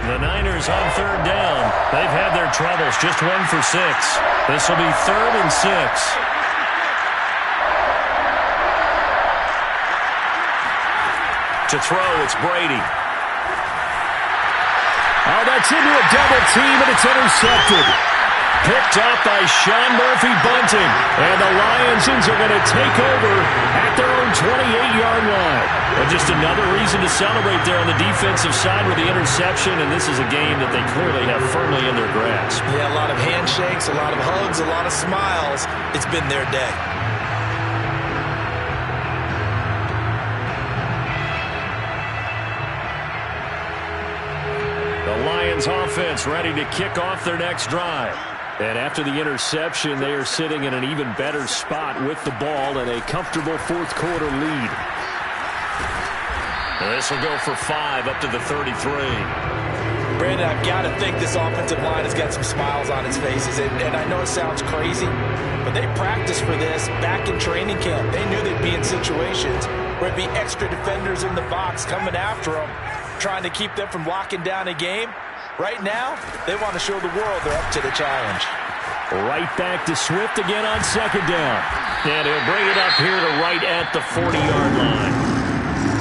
The Niners on 3rd down. They've had their troubles, just 1 for 6. This will be 3rd and 6. To throw, it's Brady. Oh, that's into a double team, and it's intercepted. Picked up by Sean Murphy-Bunting. And the Lions are going to take over at their own 28-yard line. And just another reason to celebrate there on the defensive side with the interception. And this is a game that they clearly have firmly in their grasp. Yeah, a lot of handshakes, a lot of hugs, a lot of smiles. It's been their day. The Lions offense ready to kick off their next drive. And after the interception, they are sitting in an even better spot with the ball and a comfortable 4th quarter lead. And this will go for 5 up to the 33. Brandon, I've got to think this offensive line has got some smiles on its faces. And I know it sounds crazy, but they practiced for this back in training camp. They knew they'd be in situations where it'd be extra defenders in the box coming after them, trying to keep them from locking down a game. Right now, they want to show the world they're up to the challenge. Right back to Swift again on 2nd down. And he'll bring it up here to right at the 40-yard line.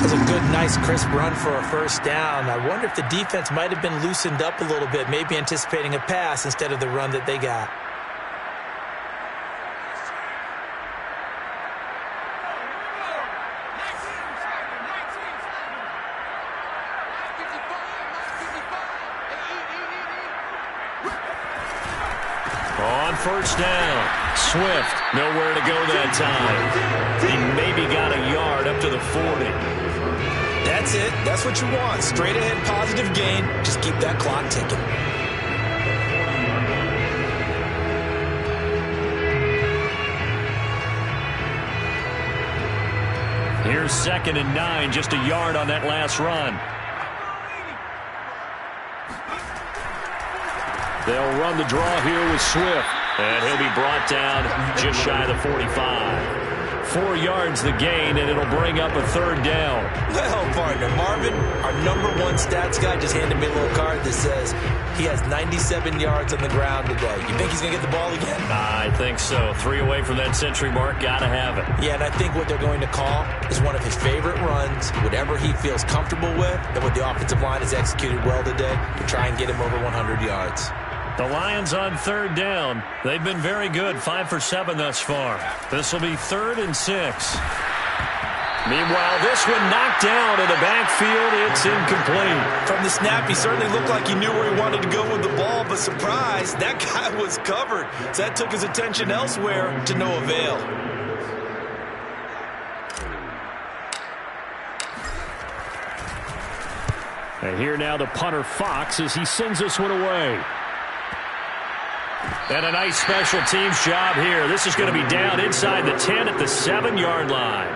That was a good, nice, crisp run for a 1st down. I wonder if the defense might have been loosened up a little bit, maybe anticipating a pass instead of the run that they got. On 1st down, Swift, nowhere to go that time. He maybe got a yard up to the 40. That's it. That's what you want. Straight ahead, positive gain. Just keep that clock ticking. Here's 2nd and 9, just a yard on that last run. They'll run the draw here with Swift. And he'll be brought down just shy of the 45. 4 yards the gain, and it'll bring up a 3rd down. Well, partner, Marvin, our #1 stats guy just handed me a little card that says he has 97 yards on the ground today. You think he's going to get the ball again? I think so. 3 away from that century mark. Got to have it. Yeah, and I think what they're going to call is one of his favorite runs, whatever he feels comfortable with, and what the offensive line has executed well today to try and get him over 100 yards. The Lions on 3rd down. They've been very good, 5 for 7 thus far. This will be 3rd and 6. Meanwhile, this one knocked down in the backfield. It's incomplete. From the snap, he certainly looked like he knew where he wanted to go with the ball, but surprise, that guy was covered. So that took his attention elsewhere to no avail. And here now the punter Fox as he sends this one away. And a nice special teams job here. This is going to be down inside the 10 at the 7-yard line.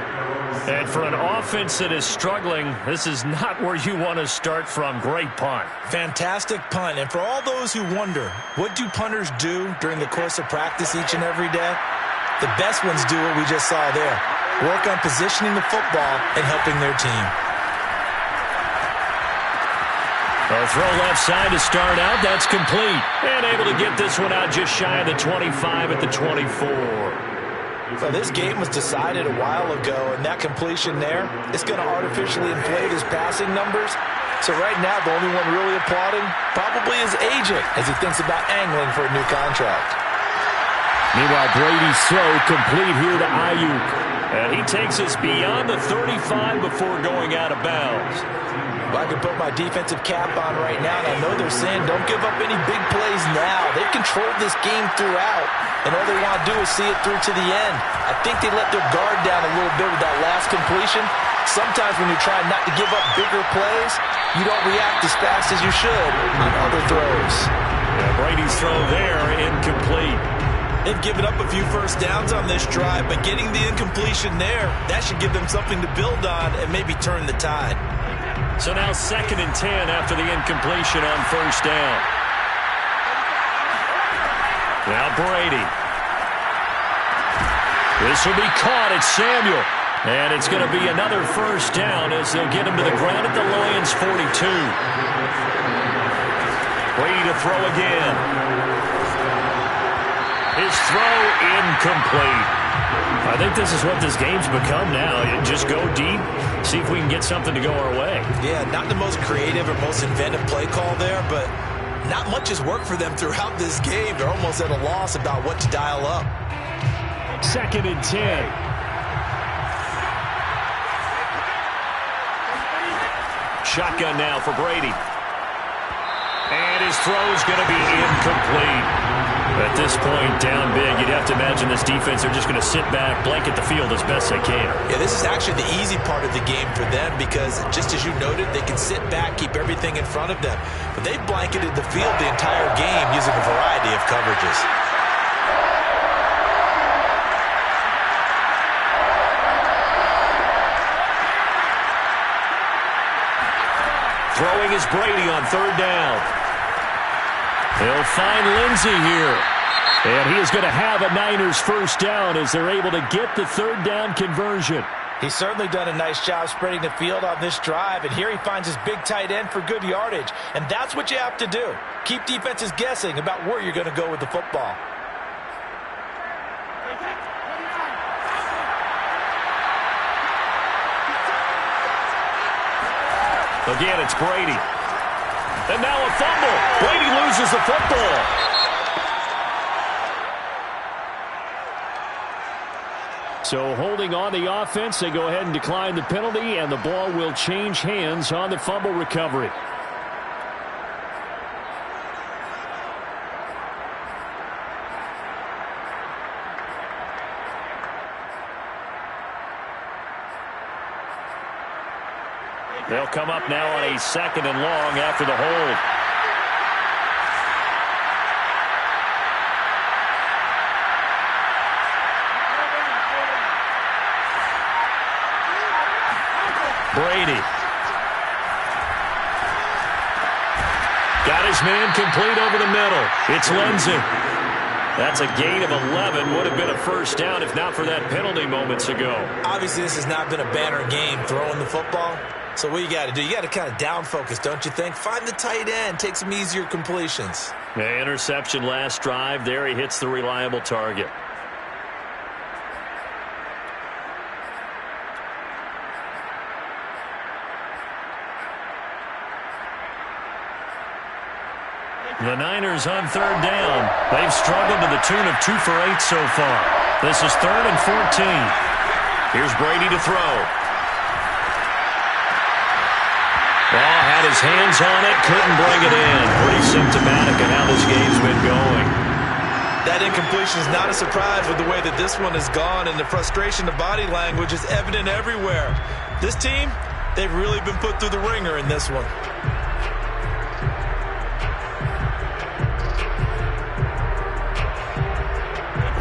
And for an offense that is struggling, this is not where you want to start from. Great punt. Fantastic punt. And for all those who wonder, what do punters do during the course of practice each and every day? The best ones do what we just saw there. Work on positioning the football and helping their team. A throw left side to start out. That's complete. And able to get this one out just shy of the 25 at the 24. So this game was decided a while ago, and that completion there is going to artificially inflate his passing numbers. So right now, the only one really applauding probably his agent as he thinks about angling for a new contract. Meanwhile, Brady's throw complete here to Ayuk. And he takes us beyond the 35 before going out of bounds. Well, I can put my defensive cap on right now, and I know they're saying don't give up any big plays now. They've controlled this game throughout, and all they want to do is see it through to the end. I think they let their guard down a little bit with that last completion. Sometimes when you're trying not to give up bigger plays, you don't react as fast as you should on other throws. Yeah, Brady's throw there, incomplete. They've given up a few first downs on this drive, but getting the incompletion there, that should give them something to build on and maybe turn the tide. So now 2nd and 10 after the incompletion on first down. Now Brady. This will be caught at Samuel. And it's going to be another first down as they'll get him to the ground at the Lions' 42. Brady to throw again. His throw incomplete. I think this is what this game's become now. You just go deep, see if we can get something to go our way. Yeah, not the most creative or most inventive play call there, but not much has worked for them throughout this game. They're almost at a loss about what to dial up. 2nd and 10. Shotgun now for Brady. And his throw's going to be incomplete. At this point, down big, you'd have to imagine this defense, they're just going to sit back, blanket the field as best they can. Yeah, this is actually the easy part of the game for them because, just as you noted, they can sit back, keep everything in front of them. But they've blanketed the field the entire game using a variety of coverages. Throwing is Brady on 3rd down. They'll find Lindsey here. And he is going to have a Niners first down as they're able to get the 3rd down conversion. He's certainly done a nice job spreading the field on this drive, and here he finds his big tight end for good yardage. And that's what you have to do. Keep defenses guessing about where you're going to go with the football. Again, it's Brady. And now a fumble. Brady loses the football. So holding on the offense, they go ahead and decline the penalty, and the ball will change hands on the fumble recovery. They'll come up now on a 2nd and long after the hold. Brady. Got his man complete over the middle. It's Lindsey. That's a gain of 11. Would have been a first down if not for that penalty moments ago. Obviously, this has not been a banner game throwing the football. So what you got to do, you got to kind of down focus, don't you think? Find the tight end, take some easier completions. Yeah, interception last drive. There he hits the reliable target. The Niners on 3rd down. They've struggled to the tune of 2 for 8 so far. This is 3rd and 14. Here's Brady to throw. Ball had his hands on it, couldn't bring it in. Pretty symptomatic of how this game's been going. That incompletion is not a surprise with the way that this one has gone, and the frustration of body language is evident everywhere. This team, they've really been put through the ringer in this one.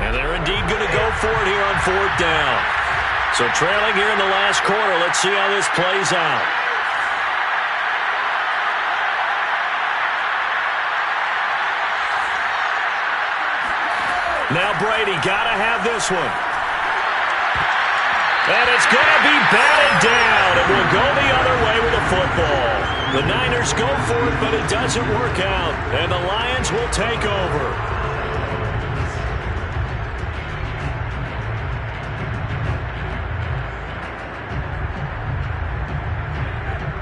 And they're indeed going to go for it here on 4th down. So trailing here in the last quarter, let's see how this plays out. Now Brady, got to have this one. And it's going to be batted down. It will go the other way with the football. The Niners go for it, but it doesn't work out. And the Lions will take over.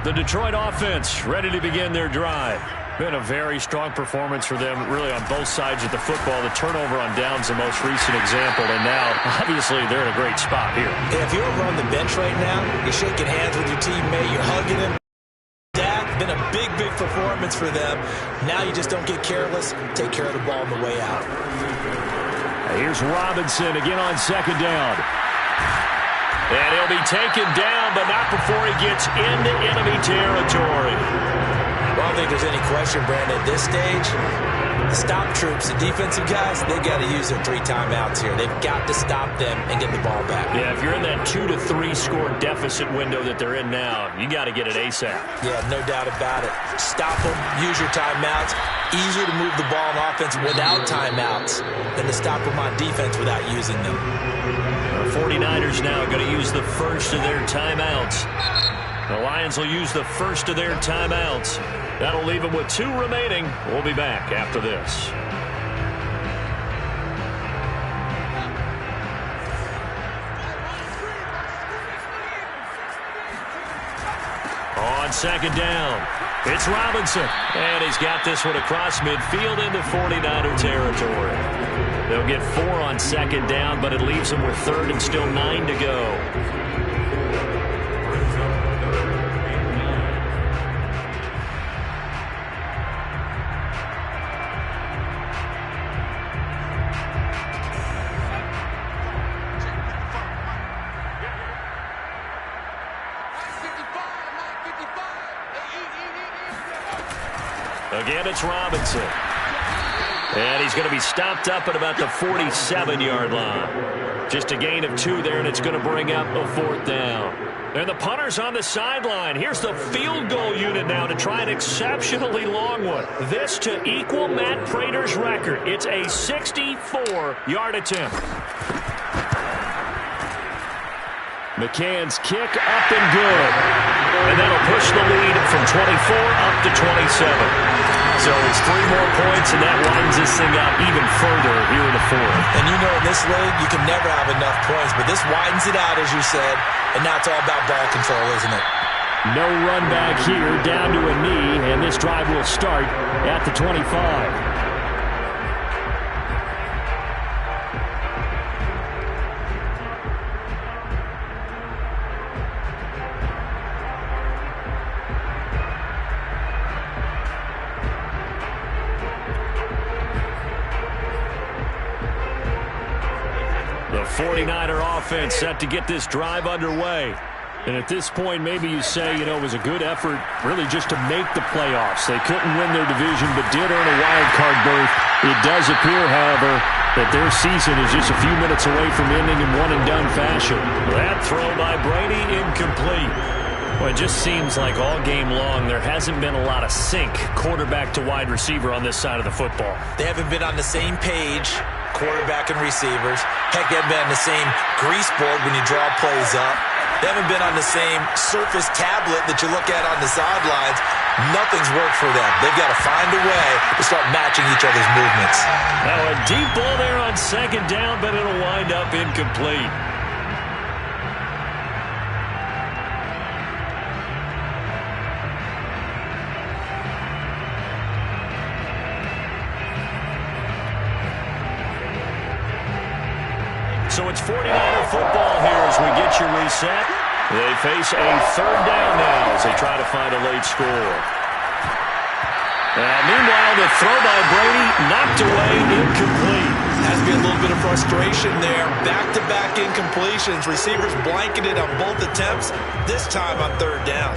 The Detroit offense ready to begin their drive. Been a very strong performance for them, really, on both sides of the football. The turnover on downs, the most recent example, and now, obviously, they're in a great spot here. Yeah, if you're over on the bench right now, you're shaking hands with your teammate, you're hugging him. That's been a big, big performance for them. Now you just don't get careless. Take care of the ball on the way out. Here's Robinson again on second down. And he'll be taken down, but not before he gets into enemy territory. Well, I don't think there's any question, Brandon, at this stage, the stop troops, the defensive guys, they got to use their 3 timeouts here. They've got to stop them and get the ball back. Yeah, if you're in that 2 to 3 score deficit window that they're in now, you got to get it ASAP. Yeah, no doubt about it. Stop them, use your timeouts. Easier to move the ball on offense without timeouts than to stop them on defense without using them. The 49ers now going to use the first of their timeouts. The Lions will use the first of their timeouts. That'll leave them with 2 remaining. We'll be back after this. On second down, it's Robinson. And he's got this one across midfield into 49er territory. They'll get 4 on second down, but it leaves them with 3rd and still 9 to go. Again, it's Robinson. And he's going to be stopped up at about the 47-yard line. Just a gain of 2 there, and it's going to bring up a 4th down. And the punter's on the sideline. Here's the field goal unit now to try an exceptionally long one. This to equal Matt Prater's record. It's a 64-yard attempt. McCann's kick up and good. And that'll push the lead from 24 up to 27. So it's 3 more points, and that widens this thing out even further here in the 4th. And you know in this league, you can never have enough points, but this widens it out, as you said, and now it's all about ball control, isn't it? No run back here, down to a knee, and this drive will start at the 25. The 49er offense set to get this drive underway. And at this point, maybe you say, you know, it was a good effort really just to make the playoffs. They couldn't win their division, but did earn a wild card berth. It does appear, however, that their season is just a few minutes away from ending in one-and-done fashion. That throw by Brady incomplete. Well, it just seems like all game long there hasn't been a lot of sync quarterback to wide receiver on this side of the football. They haven't been on the same page, quarterback and receivers. Heck, they haven't been on the same grease board when you draw plays up. They haven't been on the same surface tablet that you look at on the sidelines. Nothing's worked for them. They've got to find a way to start matching each other's movements. Now a deep ball there on second down, but it'll wind up incomplete. So it's 49er football here as we get you reset. They face a third down now as they try to find a late score. Meanwhile, the throw by Brady knocked away, incomplete. Has to be a little bit of frustration there. Back-to-back incompletions. Receivers blanketed on both attempts, this time on third down.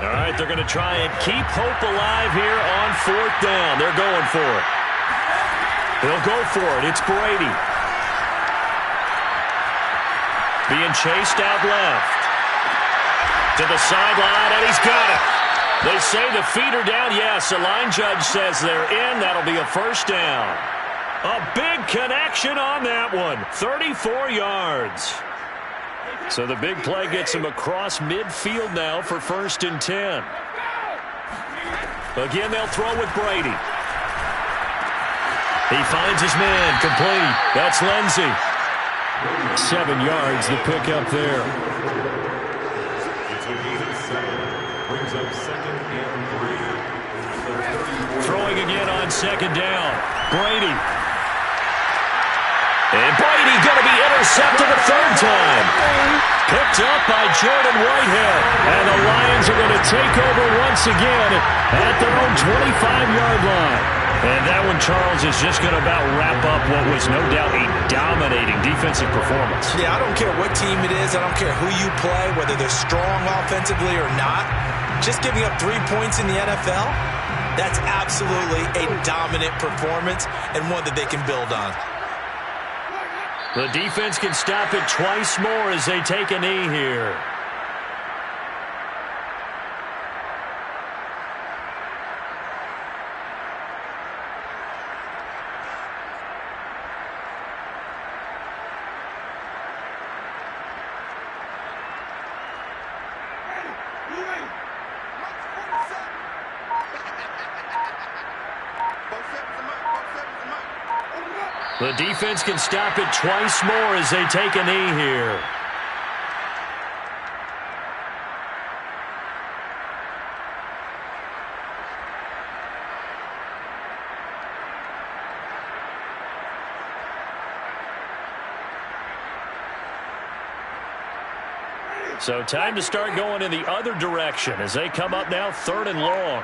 All right, they're going to try and keep hope alive here on fourth down. They're going for it. They'll go for it. It's Brady. Being chased out left. To the sideline, and he's got it. They say the feet are down. Yes, the line judge says they're in. That'll be a first down. A big connection on that one. 34 yards. So the big play gets him across midfield now for 1st and 10. Again, they'll throw with Brady. He finds his man, complete. That's Lindsey. 7 yards, the pickup there. Brings up 2nd and 3. Throwing again on 2nd down. Brady. And Brady going to be intercepted a 3rd time. Picked up by Jordan Whitehead. And the Lions are going to take over once again at their own 25-yard line. And that one, Charles, is just going to about wrap up what was no doubt a dominating defensive performance. Yeah, I don't care what team it is. I don't care who you play, whether they're strong offensively or not. Just giving up 3 points in the NFL, that's absolutely a dominant performance and one that they can build on. The defense can stop it twice more as they take a knee here. The defense can stop it twice more as they take a knee here. So time to start going in the other direction as they come up now 3rd and long.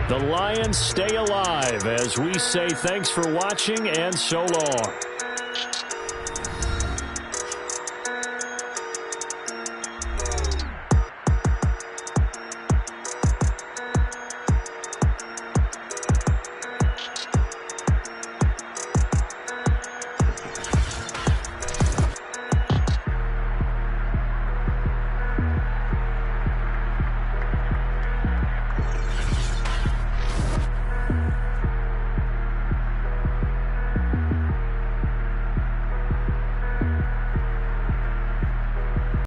The Lions stay alive as we say thanks for watching and so long.